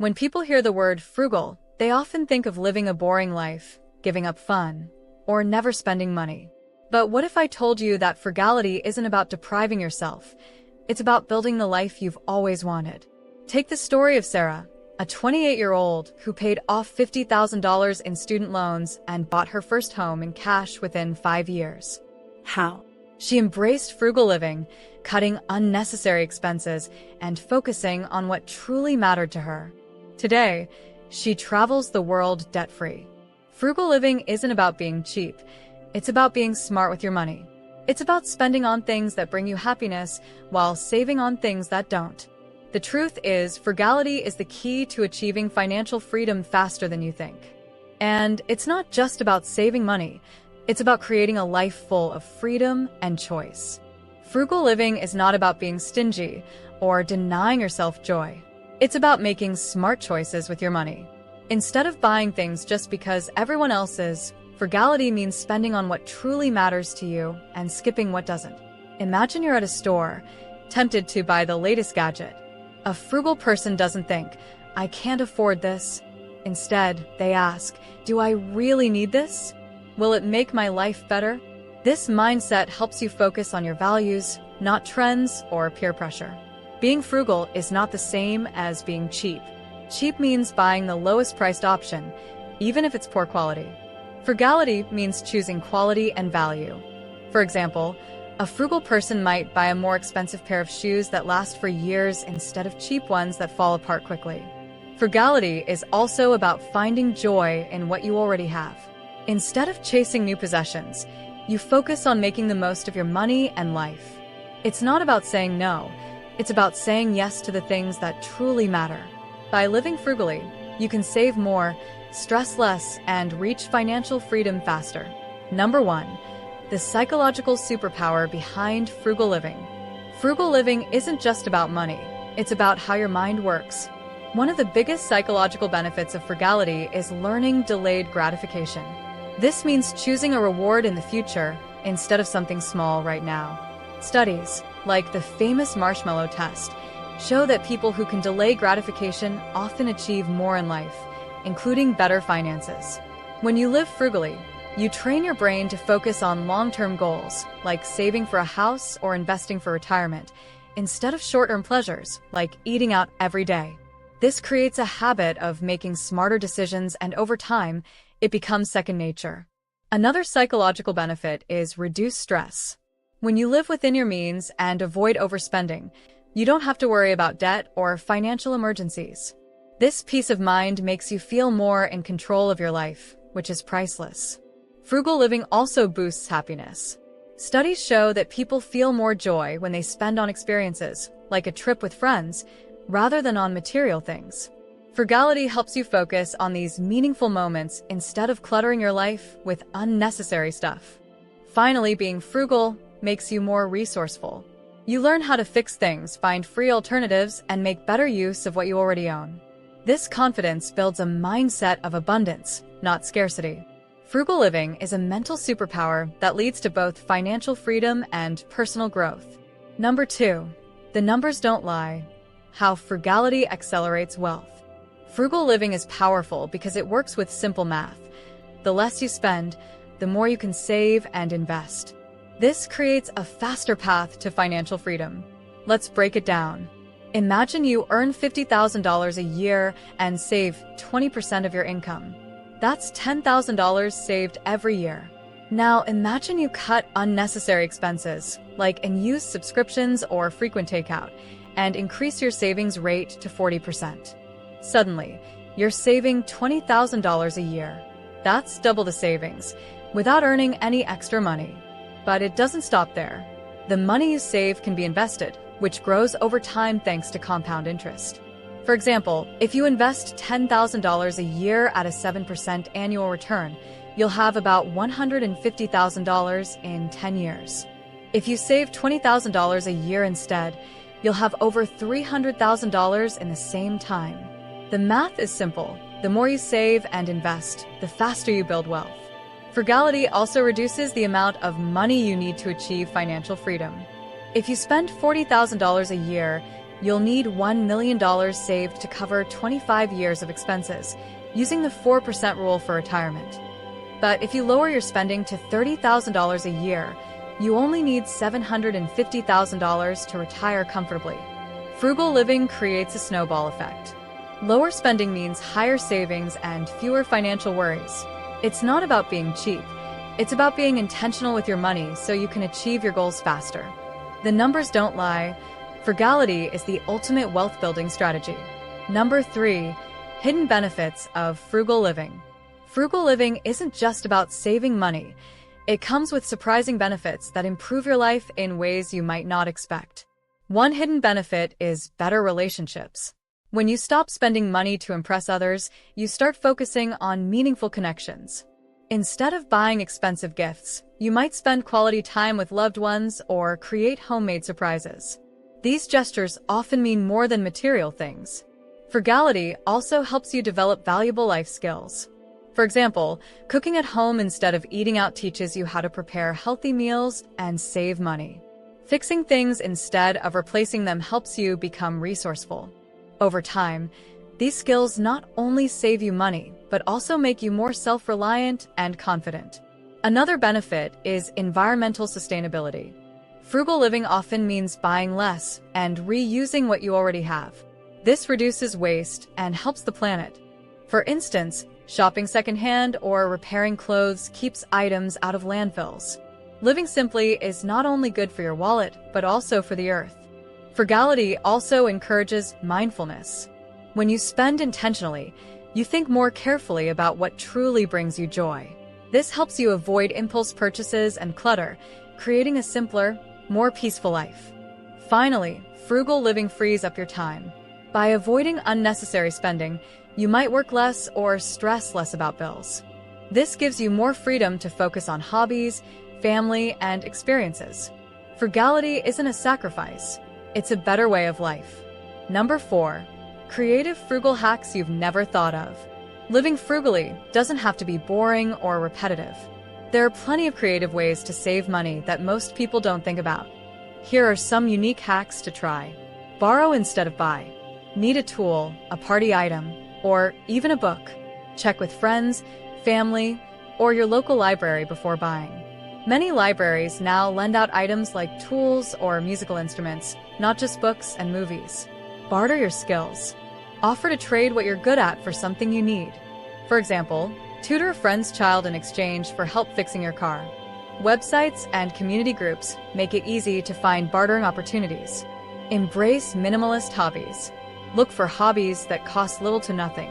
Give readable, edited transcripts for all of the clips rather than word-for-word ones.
When people hear the word frugal, they often think of living a boring life, giving up fun, or never spending money. But what if I told you that frugality isn't about depriving yourself? It's about building the life you've always wanted. Take the story of Sarah, a 28-year-old who paid off $50,000 in student loans and bought her first home in cash within 5 years. How? She embraced frugal living, cutting unnecessary expenses and focusing on what truly mattered to her. Today, she travels the world debt-free. Frugal living isn't about being cheap. It's about being smart with your money. It's about spending on things that bring you happiness while saving on things that don't. The truth is, frugality is the key to achieving financial freedom faster than you think. And it's not just about saving money. It's about creating a life full of freedom and choice. Frugal living is not about being stingy or denying yourself joy. It's about making smart choices with your money. Instead of buying things just because everyone else is, frugality means spending on what truly matters to you and skipping what doesn't. Imagine you're at a store, tempted to buy the latest gadget. A frugal person doesn't think, "I can't afford this." Instead, they ask, "Do I really need this? Will it make my life better?" This mindset helps you focus on your values, not trends or peer pressure. Being frugal is not the same as being cheap. Cheap means buying the lowest priced option, even if it's poor quality. Frugality means choosing quality and value. For example, a frugal person might buy a more expensive pair of shoes that last for years instead of cheap ones that fall apart quickly. Frugality is also about finding joy in what you already have. Instead of chasing new possessions, you focus on making the most of your money and life. It's not about saying no. It's about saying yes to the things that truly matter. By living frugally, you can save more, stress less, and reach financial freedom faster. Number 1. The psychological superpower behind frugal living. Frugal living isn't just about money. It's about how your mind works. One of the biggest psychological benefits of frugality is learning delayed gratification. This means choosing a reward in the future instead of something small right now. Studies, like the famous marshmallow test, show that people who can delay gratification often achieve more in life, including better finances. When you live frugally, you train your brain to focus on long-term goals, like saving for a house or investing for retirement, instead of short-term pleasures, like eating out every day. This creates a habit of making smarter decisions, and over time, it becomes second nature. Another psychological benefit is reduced stress. When you live within your means and avoid overspending, you don't have to worry about debt or financial emergencies. This peace of mind makes you feel more in control of your life, which is priceless. Frugal living also boosts happiness. Studies show that people feel more joy when they spend on experiences, like a trip with friends, rather than on material things. Frugality helps you focus on these meaningful moments instead of cluttering your life with unnecessary stuff. Finally, being frugal makes you more resourceful. You learn how to fix things, find free alternatives, and make better use of what you already own. This confidence builds a mindset of abundance, not scarcity. Frugal living is a mental superpower that leads to both financial freedom and personal growth. Number 2. The numbers don't lie. How frugality accelerates wealth. Frugal living is powerful because it works with simple math. The less you spend, the more you can save and invest. This creates a faster path to financial freedom. Let's break it down. Imagine you earn $50,000 a year and save 20% of your income. That's $10,000 saved every year. Now imagine you cut unnecessary expenses, like unused subscriptions or frequent takeout, and increase your savings rate to 40%. Suddenly, you're saving $20,000 a year. That's double the savings, without earning any extra money. But it doesn't stop there. The money you save can be invested, which grows over time thanks to compound interest. For example, if you invest $10,000 a year at a 7% annual return, you'll have about $150,000 in 10 years. If you save $20,000 a year instead, you'll have over $300,000 in the same time. The math is simple. The more you save and invest, the faster you build wealth. Frugality also reduces the amount of money you need to achieve financial freedom. If you spend $40,000 a year, you'll need $1 million saved to cover 25 years of expenses, using the 4% rule for retirement. But if you lower your spending to $30,000 a year, you only need $750,000 to retire comfortably. Frugal living creates a snowball effect. Lower spending means higher savings and fewer financial worries. It's not about being cheap. It's about being intentional with your money so you can achieve your goals faster. The numbers don't lie. Frugality is the ultimate wealth-building strategy. Number 3, hidden benefits of frugal living. Frugal living isn't just about saving money. It comes with surprising benefits that improve your life in ways you might not expect. One hidden benefit is better relationships. When you stop spending money to impress others, you start focusing on meaningful connections. Instead of buying expensive gifts, you might spend quality time with loved ones or create homemade surprises. These gestures often mean more than material things. Frugality also helps you develop valuable life skills. For example, cooking at home instead of eating out teaches you how to prepare healthy meals and save money. Fixing things instead of replacing them helps you become resourceful. Over time, these skills not only save you money, but also make you more self-reliant and confident. Another benefit is environmental sustainability. Frugal living often means buying less and reusing what you already have. This reduces waste and helps the planet. For instance, shopping secondhand or repairing clothes keeps items out of landfills. Living simply is not only good for your wallet, but also for the earth. Frugality also encourages mindfulness. When you spend intentionally, you think more carefully about what truly brings you joy. This helps you avoid impulse purchases and clutter, creating a simpler, more peaceful life. Finally, frugal living frees up your time. By avoiding unnecessary spending, you might work less or stress less about bills. This gives you more freedom to focus on hobbies, family, and experiences. Frugality isn't a sacrifice. It's a better way of life. Number 4. Creative frugal hacks you've never thought of. Living frugally doesn't have to be boring or repetitive. There are plenty of creative ways to save money that most people don't think about. Here are some unique hacks to try. Borrow instead of buy. Need a tool, a party item, or even a book? Check with friends, family, or your local library before buying. Many libraries now lend out items like tools or musical instruments, not just books and movies. Barter your skills. Offer to trade what you're good at for something you need. For example, tutor a friend's child in exchange for help fixing your car. Websites and community groups make it easy to find bartering opportunities. Embrace minimalist hobbies. Look for hobbies that cost little to nothing.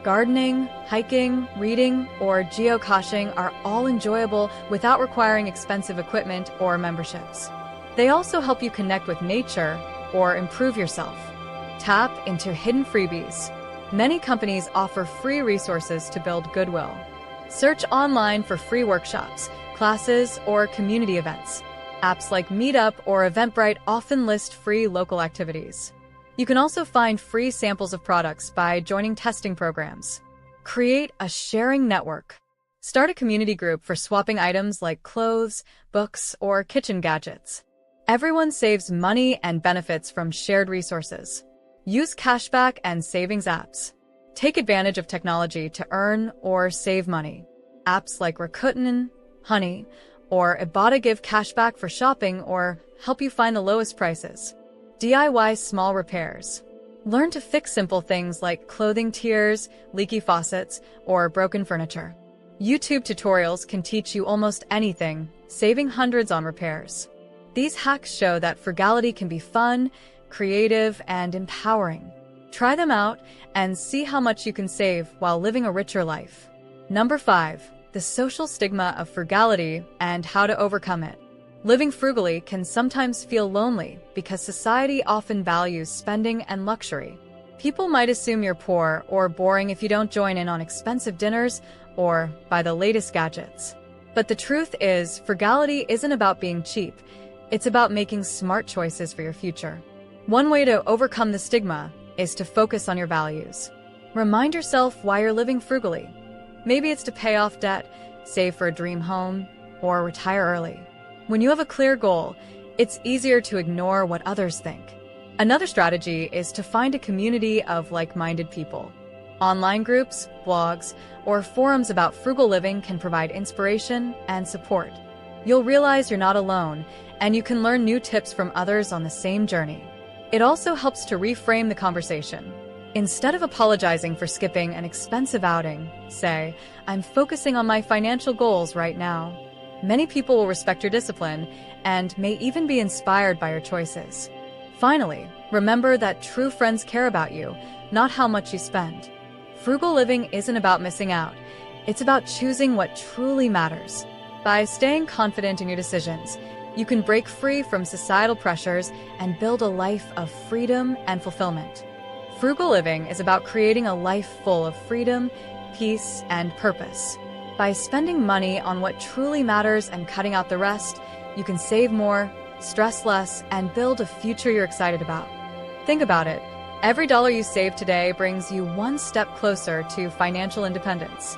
Gardening, hiking, reading, or geocaching are all enjoyable without requiring expensive equipment or memberships. They also help you connect with nature or improve yourself. Tap into hidden freebies. Many companies offer free resources to build goodwill. Search online for free workshops, classes, or community events. Apps like Meetup or Eventbrite often list free local activities. You can also find free samples of products by joining testing programs. Create a sharing network. Start a community group for swapping items like clothes, books, or kitchen gadgets. Everyone saves money and benefits from shared resources. Use cashback and savings apps. Take advantage of technology to earn or save money. Apps like Rakuten, Honey, or Ibotta give cashback for shopping or help you find the lowest prices. DIY small repairs. Learn to fix simple things like clothing tears, leaky faucets, or broken furniture. YouTube tutorials can teach you almost anything, saving hundreds on repairs. These hacks show that frugality can be fun, creative, and empowering. Try them out and see how much you can save while living a richer life. Number 5. The social stigma of frugality and how to overcome it. Living frugally can sometimes feel lonely because society often values spending and luxury. People might assume you're poor or boring if you don't join in on expensive dinners or buy the latest gadgets. But the truth is, frugality isn't about being cheap. It's about making smart choices for your future. One way to overcome the stigma is to focus on your values. Remind yourself why you're living frugally. Maybe it's to pay off debt, save for a dream home, or retire early. When you have a clear goal, it's easier to ignore what others think. Another strategy is to find a community of like-minded people. Online groups, blogs, or forums about frugal living can provide inspiration and support. You'll realize you're not alone, and you can learn new tips from others on the same journey. It also helps to reframe the conversation. Instead of apologizing for skipping an expensive outing, say, "I'm focusing on my financial goals right now." Many people will respect your discipline and may even be inspired by your choices. Finally, remember that true friends care about you, not how much you spend. Frugal living isn't about missing out. It's about choosing what truly matters. By staying confident in your decisions, you can break free from societal pressures and build a life of freedom and fulfillment. Frugal living is about creating a life full of freedom, peace, and purpose. By spending money on what truly matters and cutting out the rest, you can save more, stress less, and build a future you're excited about. Think about it. Every dollar you save today brings you one step closer to financial independence.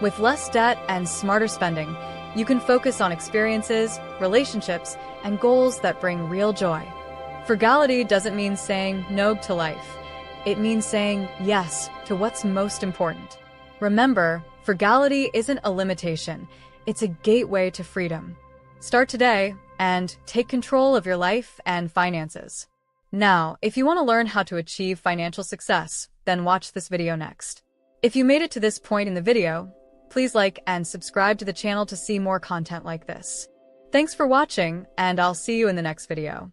With less debt and smarter spending, you can focus on experiences, relationships, and goals that bring real joy. Frugality doesn't mean saying no to life. It means saying yes to what's most important. Remember, frugality isn't a limitation. It's a gateway to freedom. Start today and take control of your life and finances. Now, if you want to learn how to achieve financial success, then watch this video next. If you made it to this point in the video, please like and subscribe to the channel to see more content like this. Thanks for watching, and I'll see you in the next video.